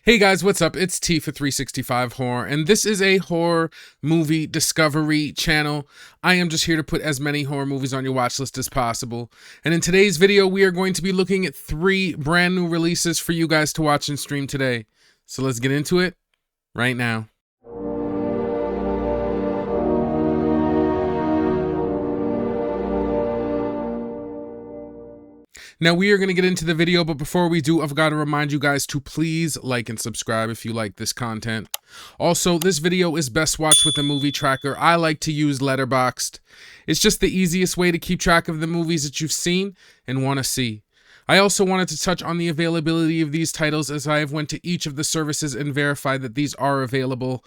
Hey guys, what's up? It's T for 365 Horror, and this is a horror movie discovery channel. I am just here to put as many horror movies on your watch list as possible. And in today's video, we are going to be looking at 3 brand new releases for you guys to watch and stream today. So let's get into it right now. Now we are going to get into the video, but before we do, I've got to remind you guys to please like and subscribe if you like this content. Also, this video is best watched with a movie tracker. I like to use Letterboxd. It's just the easiest way to keep track of the movies that you've seen and want to see. I also wanted to touch on the availability of these titles, as I have went to each of the services and verified that these are available.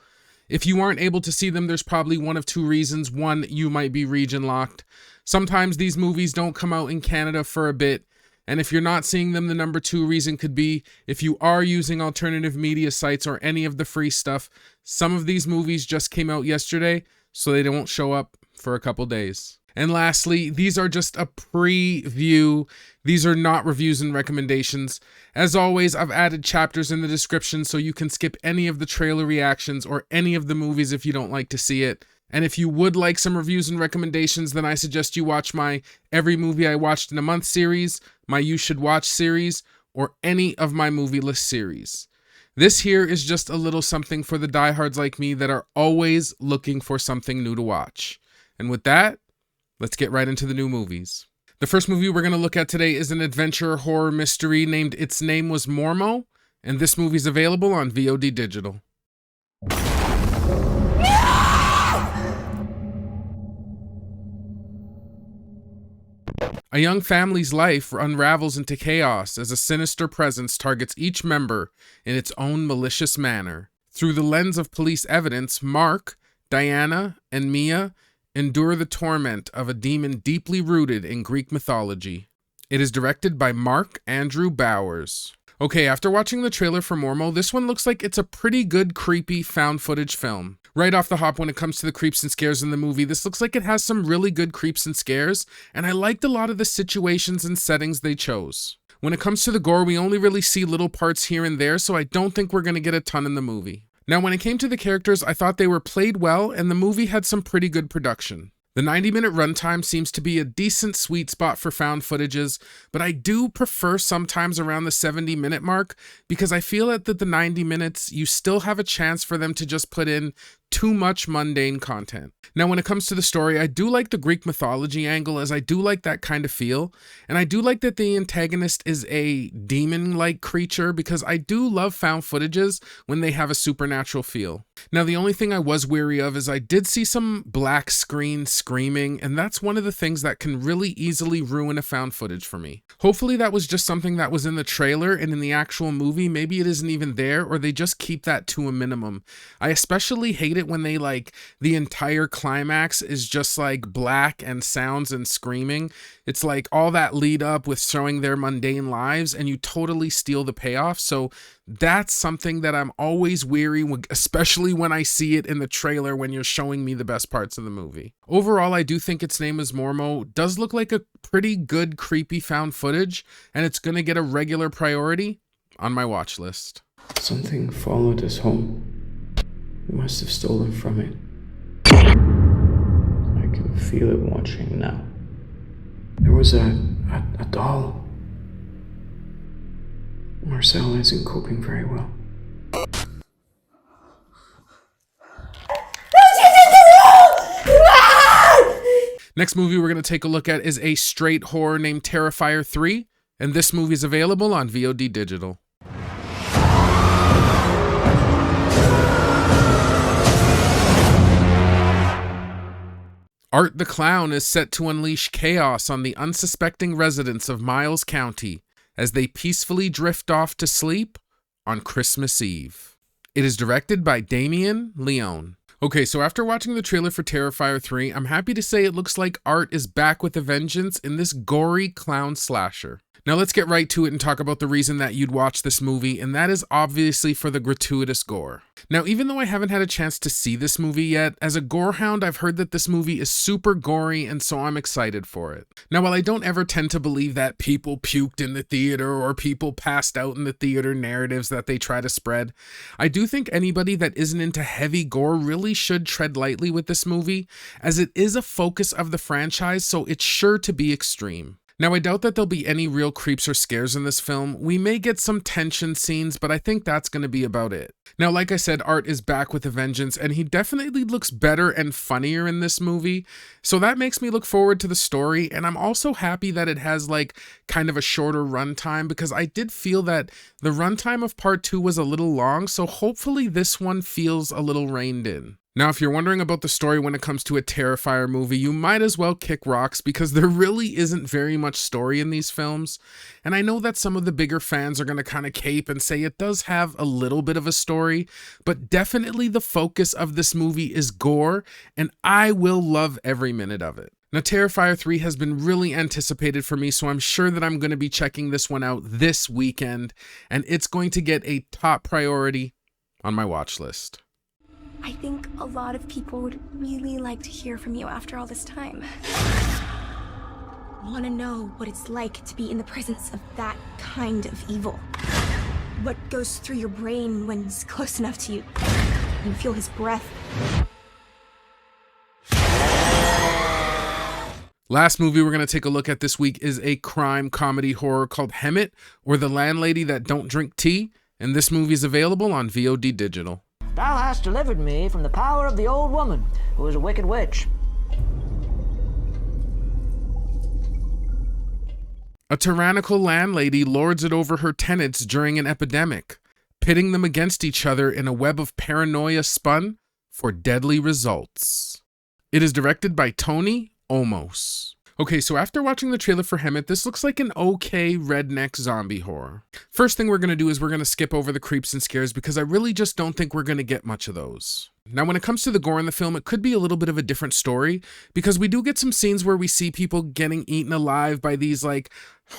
If you aren't able to see them, there's probably one of 2 reasons. One, you might be region locked. Sometimes these movies don't come out in Canada for a bit. And if you're not seeing them, the number 2 reason could be if you are using alternative media sites or any of the free stuff. Some of these movies just came out yesterday, so they won't show up for a couple days. And lastly, these are just a preview. These are not reviews and recommendations. As always, I've added chapters in the description so you can skip any of the trailer reactions or any of the movies if you don't like to see it. And if you would like some reviews and recommendations, then I suggest you watch my Every Movie I Watched in a Month series, my You Should Watch series, or any of my movie list series. This here is just a little something for the diehards like me that are always looking for something new to watch. And with that, let's get right into the new movies. The first movie we're going to look at today is an adventure horror mystery named Its Name Was Mormo, and this movie's available on VOD Digital. A young family's life unravels into chaos as a sinister presence targets each member in its own malicious manner. Through the lens of police evidence, Mark, Diana, and Mia endure the torment of a demon deeply rooted in Greek mythology. It is directed by Mark Andrew Bowers. Okay, after watching the trailer for Mormo, this one looks like it's a pretty good creepy found footage film. Right off the hop when it comes to the creeps and scares in the movie, this looks like it has some really good creeps and scares, and I liked a lot of the situations and settings they chose. When it comes to the gore, we only really see little parts here and there, so I don't think we're going to get a ton in the movie. Now, when it came to the characters, I thought they were played well, and the movie had some pretty good production. The 90-minute runtime seems to be a decent sweet spot for found footages, but I do prefer sometimes around the 70-minute mark because I feel that the 90 minutes, you still have a chance for them to just put in too much mundane content. Now, when it comes to the story, I do like the Greek mythology angle, as I do like that kind of feel, and I do like that the antagonist is a demon-like creature because I do love found footages when they have a supernatural feel. Now, the only thing I was weary of is I did see some black screen screaming, and that's one of the things that can really easily ruin a found footage for me. Hopefully that was just something that was in the trailer, and in the actual movie, maybe it isn't even there, or they just keep that to a minimum. I especially hate it when they the entire climax is just black and sounds and screaming. It's like all that lead up with showing their mundane lives and you totally steal the payoff. So that's something that I'm always weary, especially when I see it in the trailer when you're showing me the best parts of the movie. Overall, I do think Its Name Is Mormo does look like a pretty good creepy found footage, and it's gonna get a regular priority on my watch list. Something followed us home. We must have stolen from it. I can feel it watching now. There was a doll. Marcel isn't coping very well. Next movie we're going to take a look at is a straight horror named Terrifier 3, and this movie is available on VOD Digital. Art the Clown is set to unleash chaos on the unsuspecting residents of Miles County as they peacefully drift off to sleep on Christmas Eve. It is directed by Damien Leone. Okay, so after watching the trailer for Terrifier 3, I'm happy to say it looks like Art is back with a vengeance in this gory clown slasher. Now let's get right to it and talk about the reason that you'd watch this movie, and that is obviously for the gratuitous gore. Now, even though I haven't had a chance to see this movie yet, as a gore hound, I've heard that this movie is super gory, and so I'm excited for it. Now, while I don't ever tend to believe that people puked in the theater or people passed out in the theater narratives that they try to spread, I do think anybody that isn't into heavy gore really should tread lightly with this movie, as it is a focus of the franchise, so it's sure to be extreme. Now, I doubt that there'll be any real creeps or scares in this film. We may get some tension scenes, but I think that's going to be about it. Now, like I said, Art is back with a vengeance, and he definitely looks better and funnier in this movie, so that makes me look forward to the story, and I'm also happy that it has like kind of a shorter runtime, because I did feel that the runtime of part 2 was a little long, so hopefully this one feels a little reined in. Now, if you're wondering about the story when it comes to a Terrifier movie, you might as well kick rocks, because there really isn't very much story in these films. And I know that some of the bigger fans are going to kind of cape and say it does have a little bit of a story, but definitely the focus of this movie is gore, and I will love every minute of it. Now, Terrifier 3 has been really anticipated for me, so I'm sure that I'm going to be checking this one out this weekend, and it's going to get a top priority on my watch list. I think a lot of people would really like to hear from you after all this time. Want to know what it's like to be in the presence of that kind of evil. What goes through your brain when he's close enough to you. You feel his breath. Last movie we're going to take a look at this week is a crime comedy horror called Hemet, or The Landlady That Don't Drink Tea, and this movie is available on VOD Digital. Thou hast delivered me from the power of the old woman, who is a wicked witch. A tyrannical landlady lords it over her tenants during an epidemic, pitting them against each other in a web of paranoia spun for deadly results. It is directed by Tony Omos. Okay, so after watching the trailer for Hemet, this looks like an okay redneck zombie horror. First thing we're going to do is we're going to skip over the creeps and scares, because I really just don't think we're going to get much of those. Now, when it comes to the gore in the film, it could be a little bit of a different story, because we do get some scenes where we see people getting eaten alive by these like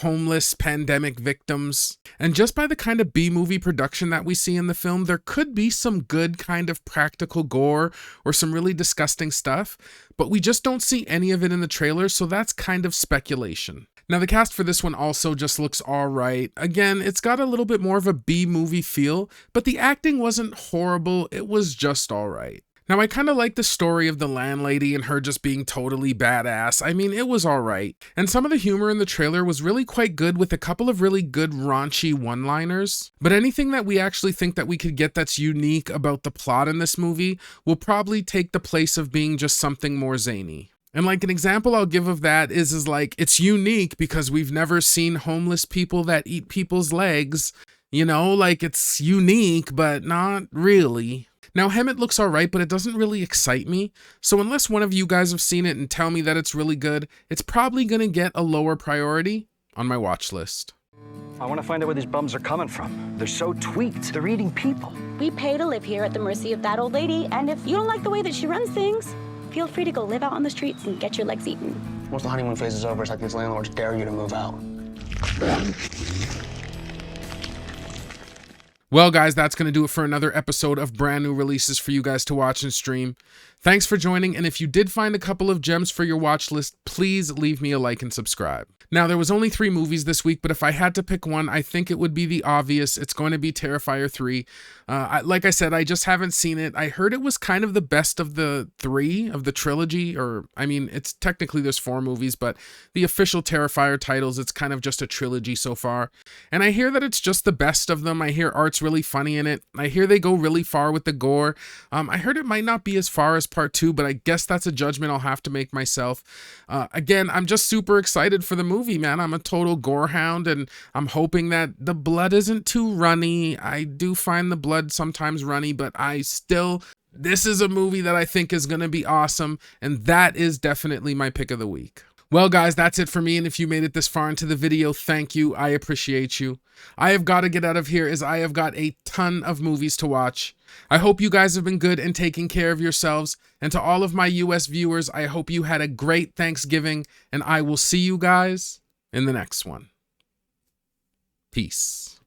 homeless pandemic victims. And just by the kind of B-movie production that we see in the film, there could be some good kind of practical gore or some really disgusting stuff, but we just don't see any of it in the trailer, so that's kind of speculation. Now, the cast for this one also just looks alright. Again, it's got a little bit more of a B-movie feel, but the acting wasn't horrible, it was just alright. Now, I kind of like the story of the landlady and her just being totally badass. I mean, it was alright. And some of the humor in the trailer was really quite good, with a couple of really good raunchy one-liners. But anything that we actually think that we could get that's unique about the plot in this movie will probably take the place of being just something more zany. And like an example I'll give of that is like, it's unique because we've never seen homeless people that eat people's legs. You know, like it's unique, but not really. Now, Hemet looks alright, but it doesn't really excite me, so unless one of you guys have seen it and tell me that it's really good, it's probably gonna get a lower priority on my watch list. I want to find out where these bums are coming from. They're so tweaked. They're eating people. We pay to live here at the mercy of that old lady, and if you don't like the way that she runs things, feel free to go live out on the streets and get your legs eaten. Once the honeymoon phase is over, it's like these landlords dare you to move out. Well, guys, that's going to do it for another episode of brand new releases for you guys to watch and stream. Thanks for joining, and if you did find a couple of gems for your watch list, please leave me a like and subscribe. Now, there was only 3 movies this week, but if I had to pick one, I think it would be the obvious. It's going to be Terrifier 3. Like I said, I just haven't seen it. I heard it was kind of the best of the 3 of the trilogy, or, I mean, it's technically there's 4 movies, but the official Terrifier titles, it's kind of just a trilogy so far. And I hear that it's just the best of them. I hear Art's really funny in it. I hear they go really far with the gore. I heard it might not be as far as part 2, but I guess that's a judgment I'll have to make myself. Again, I'm just super excited for the movie, man. I'm a total gore hound, and I'm hoping that the blood isn't too runny. I do find the blood sometimes runny, but this is a movie that I think is going to be awesome, and that is definitely my pick of the week. Well, guys, that's it for me. And if you made it this far into the video, thank you. I appreciate you. I have got to get out of here as I have got a ton of movies to watch. I hope you guys have been good and taking care of yourselves. And to all of my US viewers, I hope you had a great Thanksgiving. And I will see you guys in the next one. Peace.